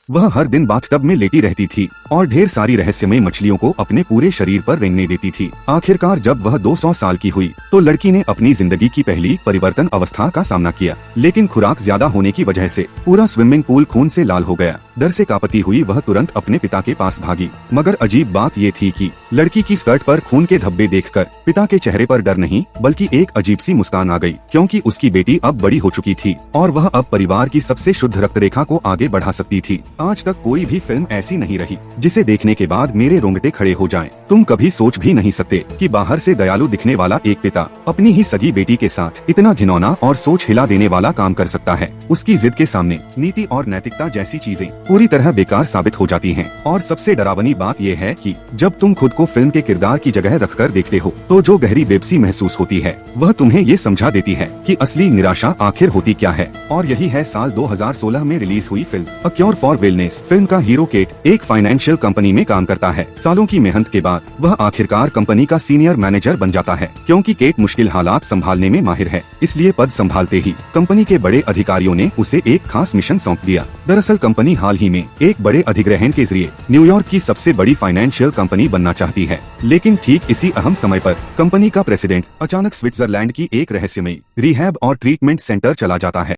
वह हर दिन बाथटब में लेटी रहती थी और ढेर सारी रहस्यमय मछलियों को अपने पूरे शरीर पर रेंगने देती थी। आखिरकार जब वह 200 साल की हुई तो लड़की ने अपनी जिंदगी की पहली परिवर्तन अवस्था का सामना किया, लेकिन खुराक ज्यादा होने की वजह से पूरा स्विमिंग पूल खून से लाल हो गया। डर से कांपती हुई वह तुरंत अपने पिता के पास भागी, मगर अजीब बात ये थी कि लड़की की स्कर्ट पर खून के धब्बे देखकर पिता के चेहरे पर डर नहीं बल्कि एक अजीब सी मुस्कान आ गई, क्योंकि उसकी बेटी अब बड़ी हो चुकी थी और वह अब परिवार की सबसे शुद्ध रक्त रेखा को आगे बढ़ा सकती थी। आज तक कोई भी फिल्म ऐसी नहीं रही जिसे देखने के बाद मेरे रोंगटे खड़े हो जाएं। तुम कभी सोच भी नहीं सकते कि बाहर से दयालु दिखने वाला एक पिता अपनी ही सगी बेटी के साथ इतना घिनौना और सोच हिला देने वाला काम कर सकता है। उसकी जिद के सामने नीति और नैतिकता जैसी चीजें पूरी तरह बेकार साबित हो जाती हैं। और सबसे डरावनी बात यह है कि जब तुम खुद को फिल्म के किरदार की जगह रखकर देखते हो तो जो गहरी बेबसी महसूस होती है वह तुम्हें ये समझा देती है कि असली निराशा आखिर होती क्या है। और यही है साल 2016 में रिलीज हुई film a cure for wellness. Film का हीरो केट एक फाइनेंशियल कंपनी में काम करता है। सालों की मेहनत के बाद वह आखिरकार कंपनी का सीनियर मैनेजर बन जाता है। क्योंकि केट मुश्किल हालात संभालने में माहिर है, इसलिए पद संभालते ही कंपनी के बड़े अधिकारियों ने उसे एक खास मिशन सौंप दिया। दरअसल कंपनी हाल ही में एक बड़े अधिग्रहण के जरिए न्यूयॉर्क की सबसे बड़ी फाइनेंशियल कंपनी बनना चाहती है, लेकिन ठीक इसी अहम समय पर कंपनी का प्रेसिडेंट अचानक स्विट्जरलैंड की एक रहस्यमयी रिहैब और ट्रीटमेंट सेंटर चला जाता है।